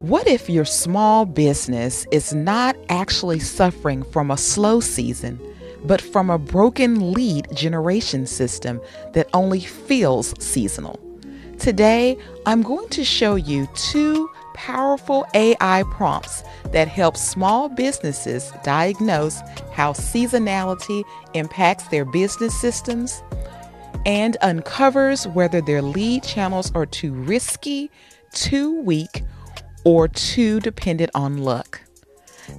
What if your small business is not actually suffering from a slow season, but from a broken lead generation system that only feels seasonal? Today, I'm going to show you two powerful AI prompts that help small businesses diagnose how seasonality impacts their business systems and uncovers whether their lead channels are too risky, too weak, or too dependent on luck.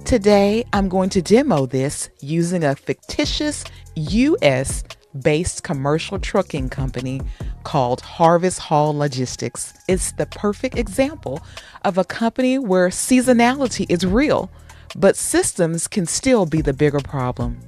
Today, I'm going to demo this using a fictitious US-based commercial trucking company called Harvest Hall Logistics. It's the perfect example of a company where seasonality is real, but systems can still be the bigger problem.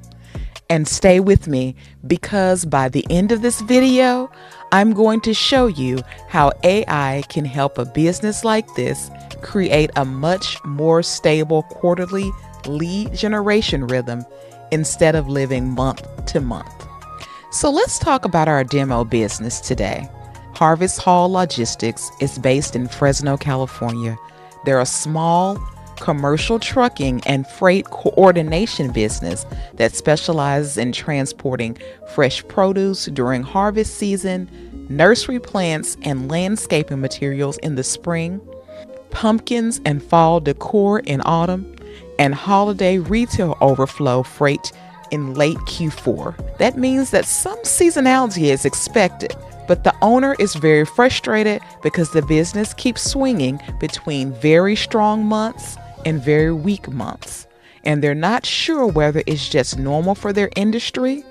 And stay with me, because by the end of this video, I'm going to show you how AI can help a business like this create a much more stable quarterly lead generation rhythm instead of living month to month. So let's talk about our demo business today. Harvest Hall Logistics is based in Fresno, California. They're a small commercial trucking and freight coordination business that specializes in transporting fresh produce during harvest season, nursery plants and landscaping materials in the spring, pumpkins and fall decor in autumn, and holiday retail overflow freight in late Q4. That means that some seasonality is expected, but the owner is very frustrated because the business keeps swinging between very strong months and very weak months, and they're not sure whether it's just normal for their industry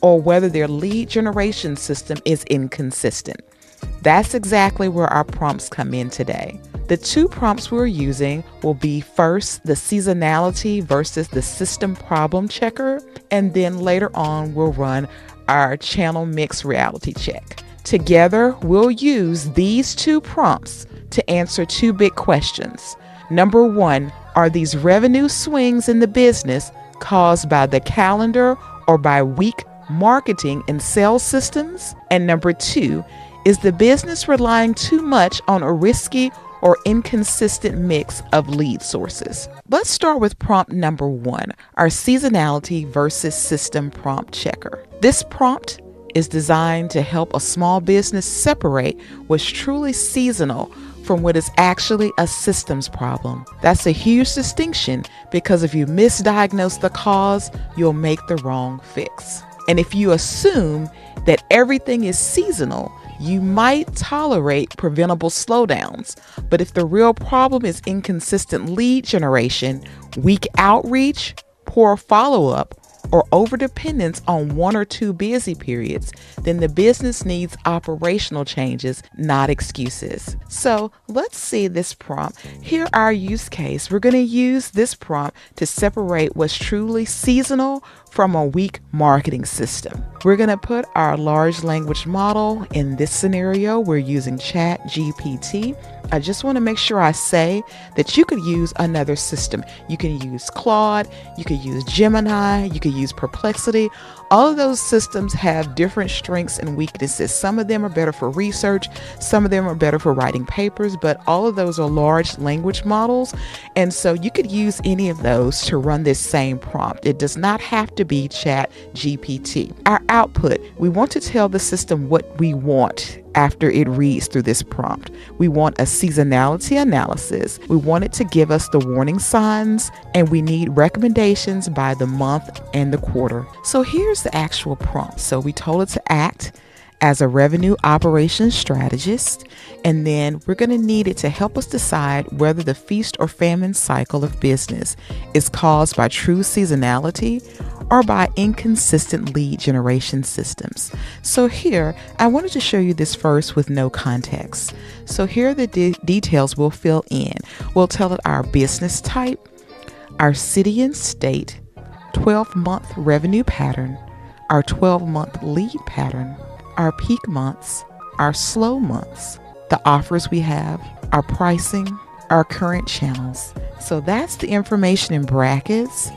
or whether their lead generation system is inconsistent. That's exactly where our prompts come in today. The two prompts we're using will be first the seasonality versus the system problem checker, and then later on we'll run our channel mix reality check. Together, we'll use these two prompts to answer two big questions. Number one, are these revenue swings in the business caused by the calendar or by weak marketing and sales systems? And number two, is the business relying too much on a risky or inconsistent mix of lead sources? Let's start with prompt number one, our seasonality versus system prompt checker. This prompt is designed to help a small business separate what's truly seasonal from what is actually a systems problem. That's a huge distinction, because if you misdiagnose the cause, you'll make the wrong fix. And if you assume that everything is seasonal, you might tolerate preventable slowdowns. But if the real problem is inconsistent lead generation, weak outreach, poor follow-up, or overdependence on one or two busy periods, then the business needs operational changes, not excuses. So let's see this prompt. Here, our use case. We're going to use this prompt to separate what's truly seasonal from a weak marketing system. We're going to put our large language model. In this scenario, we're using chatgpt. I just want to make sure I say that you could use another system. You can use Claude, you could use Gemini, you could use Perplexity. All of those systems have different strengths and weaknesses. Some of them are better for research, some of them are better for writing papers, but all of those are large language models. And so you could use any of those to run this same prompt. It does not have to be ChatGPT. Our output, we want to tell the system what we want after it reads through this prompt. We want a seasonality analysis. We want it to give us the warning signs, and we need recommendations by the month and the quarter. So here's the actual prompt. So we told it to act as a revenue operations strategist, and then we're going to need it to help us decide whether the feast or famine cycle of business is caused by true seasonality or by inconsistent lead generation systems. So here, I wanted to show you this first with no context. So here are the details we'll fill in. We'll tell it our business type, our city and state, 12-month revenue pattern, our 12-month lead pattern, our peak months, our slow months, the offers we have, our pricing, our current channels. So that's the information in brackets.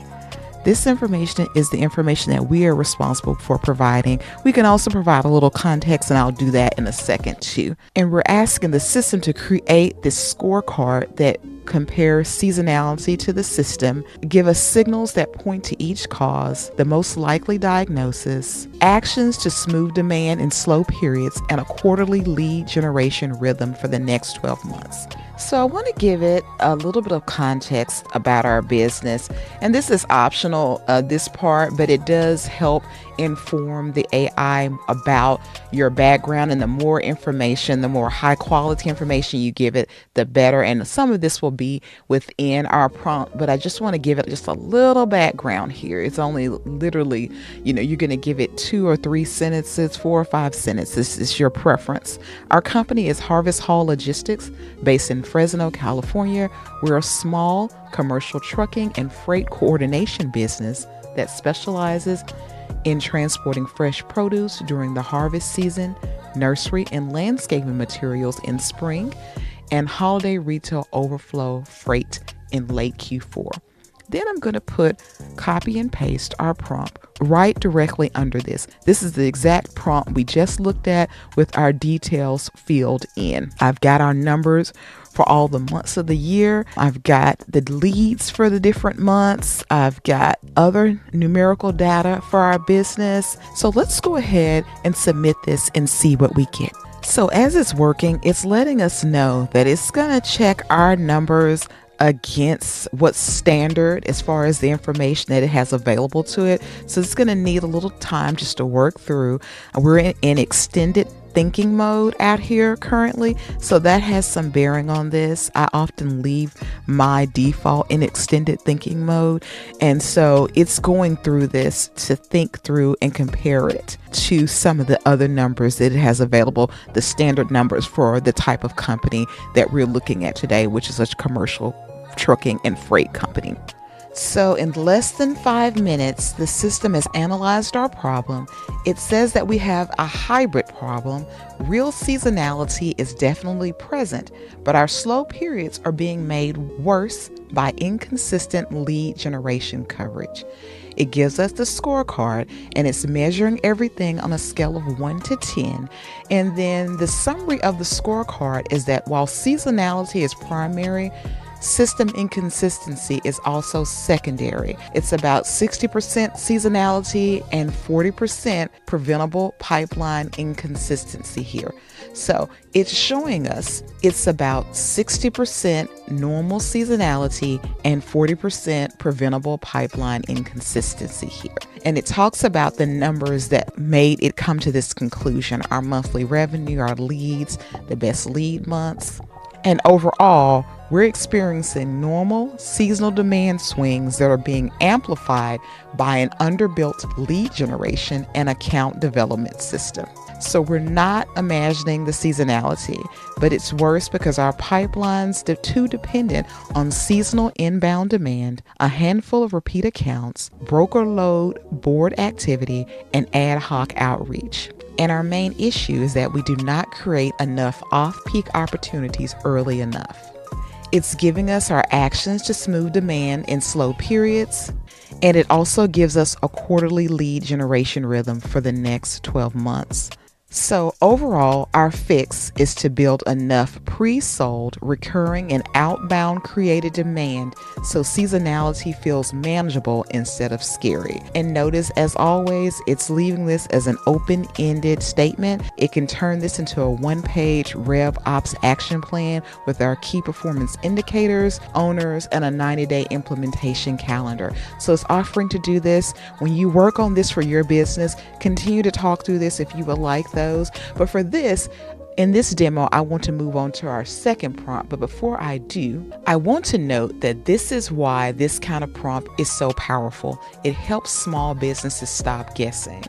This information is the information that we are responsible for providing. We can also provide a little context, and I'll do that in a second too. And we're asking the system to create this scorecard that compare seasonality to the system, give us signals that point to each cause, the most likely diagnosis, actions to smooth demand in slow periods, and a quarterly lead generation rhythm for the next 12 months. So I want to give it a little bit of context about our business. And this is optional, this part, but it does help inform the AI about your background. And the more information, the more high quality information you give it, the better. And some of this will be within our prompt, but I just want to give it just a little background here. It's only literally, you're going to give it 2 or 3 sentences, 4 or 5 sentences. It's your preference. Our company is Harvest Hall Logistics, based in Fresno, California. We're a small commercial trucking and freight coordination business that specializes in transporting fresh produce during the harvest season, nursery and landscaping materials in spring, and holiday retail overflow freight in late Q4. Then I'm going to put copy and paste our prompt right directly under this. This is the exact prompt we just looked at with our details filled in. I've got our numbers for all the months of the year. I've got the leads for the different months. I've got other numerical data for our business. So let's go ahead and submit this and see what we get. So as it's working, it's letting us know that it's going to check our numbers against what's standard as far as the information that it has available to it. So it's going to need a little time just to work through. We're in extended thinking mode out here currently, so that has some bearing on this. I often leave my default in extended thinking mode, and so it's going through this to think through and compare it to some of the other numbers that it has available, the standard numbers for the type of company that we're looking at today, which is a commercial trucking and freight company. So in less than 5 minutes, the system has analyzed our problem. It says that we have a hybrid problem. Real seasonality is definitely present, but our slow periods are being made worse by inconsistent lead generation coverage. It gives us the scorecard, and it's measuring everything on a scale of 1 to 10. And then the summary of the scorecard is that while seasonality is primary, system inconsistency is also secondary. It's about 60% seasonality and 40% preventable pipeline inconsistency here. So it's showing us it's about 60% normal seasonality and 40% preventable pipeline inconsistency here. And it talks about the numbers that made it come to this conclusion: our monthly revenue, our leads, the best lead months. And overall, we're experiencing normal seasonal demand swings that are being amplified by an underbuilt lead generation and account development system. So we're not imagining the seasonality, but it's worse because our pipelines are too dependent on seasonal inbound demand, a handful of repeat accounts, broker load, board activity, and ad hoc outreach. And our main issue is that we do not create enough off-peak opportunities early enough. It's giving us our actions to smooth demand in slow periods, and it also gives us a quarterly lead generation rhythm for the next 12 months. So overall, our fix is to build enough pre-sold, recurring, and outbound created demand so seasonality feels manageable instead of scary. And notice, as always, it's leaving this as an open-ended statement. It can turn this into a one-page RevOps action plan with our key performance indicators, owners, and a 90-day implementation calendar. So it's offering to do this. When you work on this for your business, continue to talk through this if you would like those. But for this, in this demo, I want to move on to our second prompt. But before I do, I want to note that this is why this kind of prompt is so powerful. It helps small businesses stop guessing.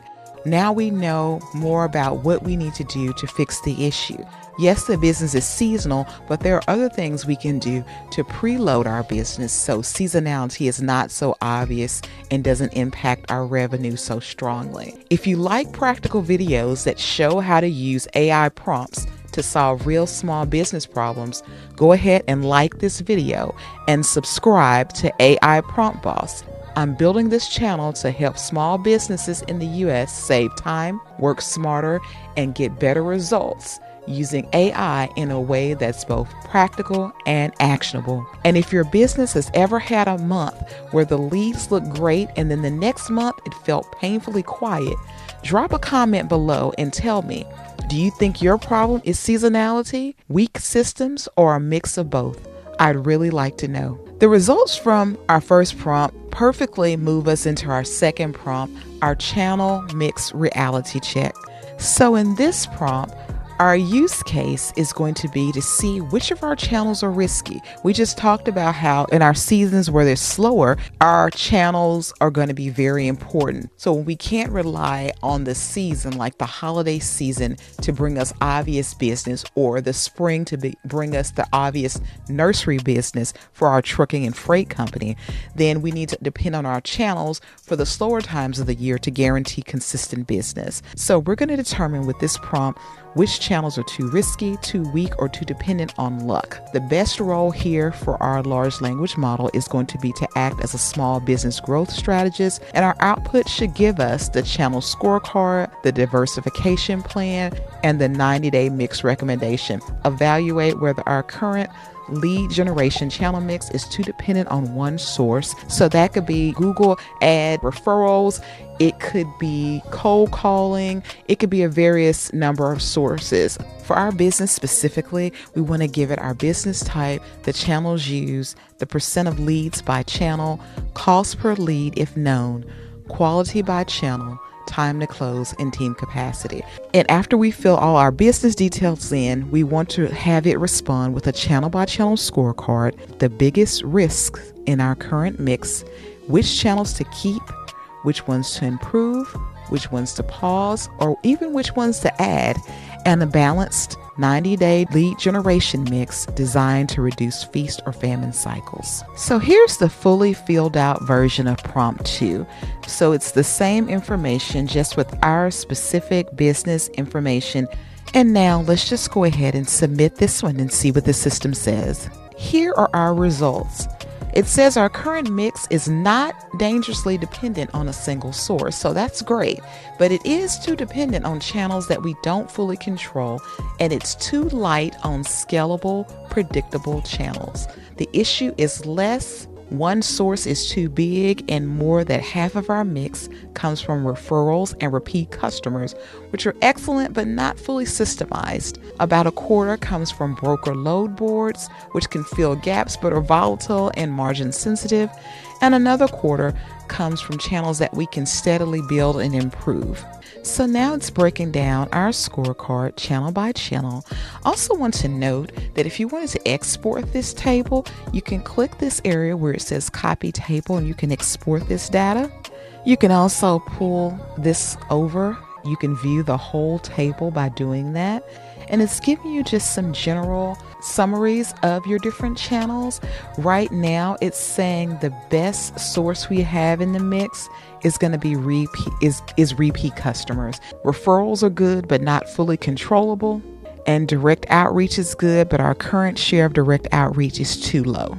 Now we know more about what we need to do to fix the issue. Yes, the business is seasonal, but there are other things we can do to preload our business so seasonality is not so obvious and doesn't impact our revenue so strongly. If you like practical videos that show how to use AI prompts to solve real small business problems, go ahead and like this video and subscribe to AI Prompt Boss. I'm building this channel to help small businesses in the U.S. save time, work smarter, and get better results using AI in a way that's both practical and actionable. And if your business has ever had a month where the leads look great and then the next month it felt painfully quiet, drop a comment below and tell me, do you think your problem is seasonality, weak systems, or a mix of both? I'd really like to know. The results from our first prompt perfectly move us into our second prompt, our channel mix reality check. So in this prompt, our use case is going to be to see which of our channels are risky. We just talked about how in our seasons where they're slower, our channels are going to be very important. So we can't rely on the season, like the holiday season, to bring us obvious business, or the spring to bring us the obvious nursery business for our trucking and freight company. Then we need to depend on our channels for the slower times of the year to guarantee consistent business. So we're going to determine with this prompt which channels are too risky, too weak, or too dependent on luck. The best role here for our large language model is going to be to act as a small business growth strategist, and our output should give us the channel scorecard, the diversification plan, and the 90-day mix recommendation. Evaluate whether our current lead generation channel mix is too dependent on one source. So that could be Google ad referrals. It could be cold calling. It could be a various number of sources. For our business specifically, we want to give it our business type, the channels used, the percent of leads by channel, cost per lead if known, quality by channel, time to close, and team capacity. And after we fill all our business details in, we want to have it respond with a channel by channel scorecard, the biggest risks in our current mix, which channels to keep, which ones to improve, which ones to pause, or even which ones to add, and a balanced 90-day lead generation mix designed to reduce feast or famine cycles. So here's the fully filled out version of prompt 2. So it's the same information, just with our specific business information. And now let's just go ahead and submit this one and see what the system says. Here are our results. It says our current mix is not dangerously dependent on a single source, so that's great, but it is too dependent on channels that we don't fully control, and it's too light on scalable, predictable channels. The issue is less one source is too big, and more that half of our mix comes from referrals and repeat customers, which are excellent but not fully systemized. About a quarter comes from broker load boards, which can fill gaps but are volatile and margin sensitive. And another quarter comes from channels that we can steadily build and improve. So now it's breaking down our scorecard channel by channel. Also want to note that if you wanted to export this table, you can click this area where it says copy table and you can export this data. You can also pull this over. You can view the whole table by doing that. And it's giving you just some general summaries of your different channels. Right now, it's saying the best source we have in the mix is going to be repeat customers. Referrals are good, but not fully controllable. And direct outreach is good, but our current share of direct outreach is too low.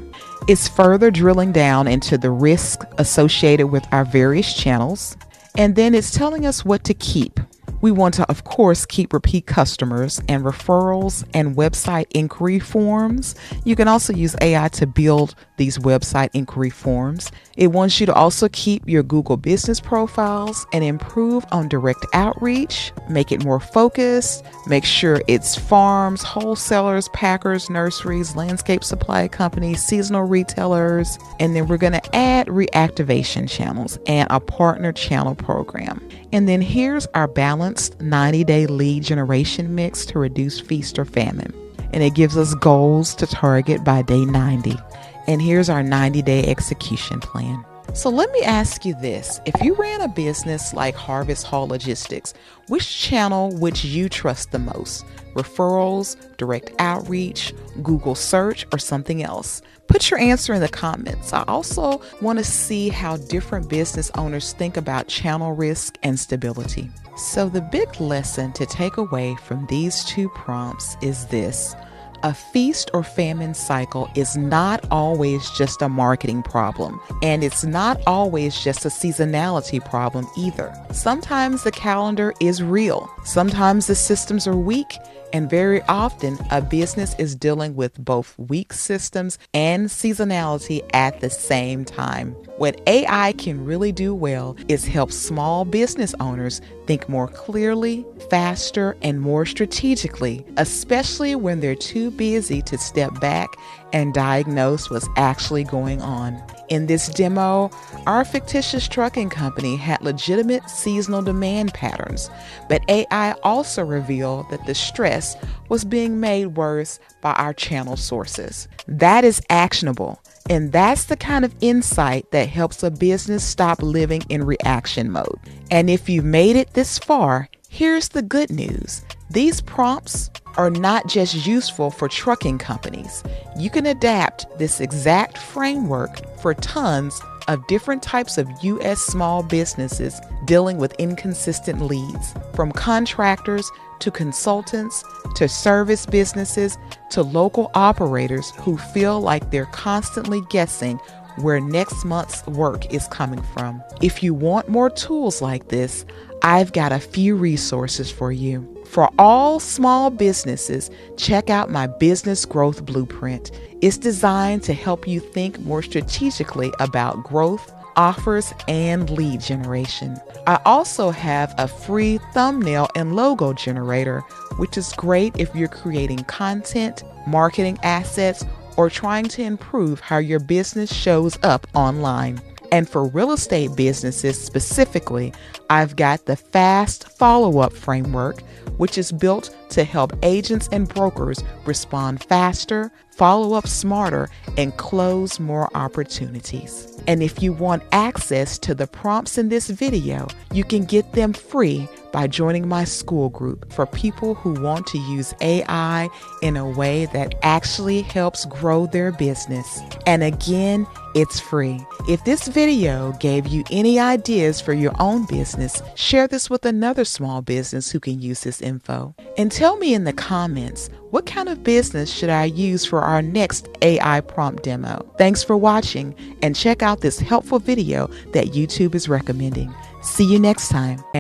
It's further drilling down into the risk associated with our various channels. And then it's telling us what to keep. We want to, of course, keep repeat customers and referrals and website inquiry forms. You can also use AI to build these website inquiry forms. It wants you to also keep your Google business profiles and improve on direct outreach, make it more focused, make sure it's farms, wholesalers, packers, nurseries, landscape supply companies, seasonal retailers, and then we're going to add reactivation channels and a partner channel program. And then here's our balanced 90-day lead generation mix to reduce feast or famine. And it gives us goals to target by day 90. And here's our 90-day execution plan. So let me ask you this. If you ran a business like Harvest Hall Logistics, which channel would you trust the most? Referrals, direct outreach, Google search, or something else? Put your answer in the comments. I also want to see how different business owners think about channel risk and stability. So the big lesson to take away from these two prompts is this. A feast or famine cycle is not always just a marketing problem, and it's not always just a seasonality problem either. Sometimes the calendar is real. Sometimes the systems are weak, And very often, a business is dealing with both weak systems and seasonality at the same time. What AI can really do well is help small business owners think more clearly, faster, and more strategically, especially when they're too busy to step back and diagnose what's actually going on. In this demo, our fictitious trucking company had legitimate seasonal demand patterns, but AI also revealed that the stress was being made worse by our channel sources. That is actionable, and that's the kind of insight that helps a business stop living in reaction mode. And if you've made it this far, here's the good news. These prompts are not just useful for trucking companies. You can adapt this exact framework for tons of different types of U.S. small businesses dealing with inconsistent leads, from contractors to consultants to service businesses to local operators who feel like they're constantly guessing where next month's work is coming from. If you want more tools like this, I've got a few resources for you. For all small businesses, check out my Business Growth Blueprint. It's designed to help you think more strategically about growth, offers, and lead generation. I also have a free thumbnail and logo generator, which is great if you're creating content, marketing assets, or trying to improve how your business shows up online. And for real estate businesses specifically, I've got the Fast Follow-Up Framework, which is built to help agents and brokers respond faster, follow up smarter, and close more opportunities. And if you want access to the prompts in this video, you can get them free by joining my school group for people who want to use AI in a way that actually helps grow their business. And again, it's free. If this video gave you any ideas for your own business, share this with another small business who can use this info. And tell me in the comments, what kind of business should I use for our next AI prompt demo? Thanks for watching, and check out this helpful video that YouTube is recommending. See you next time.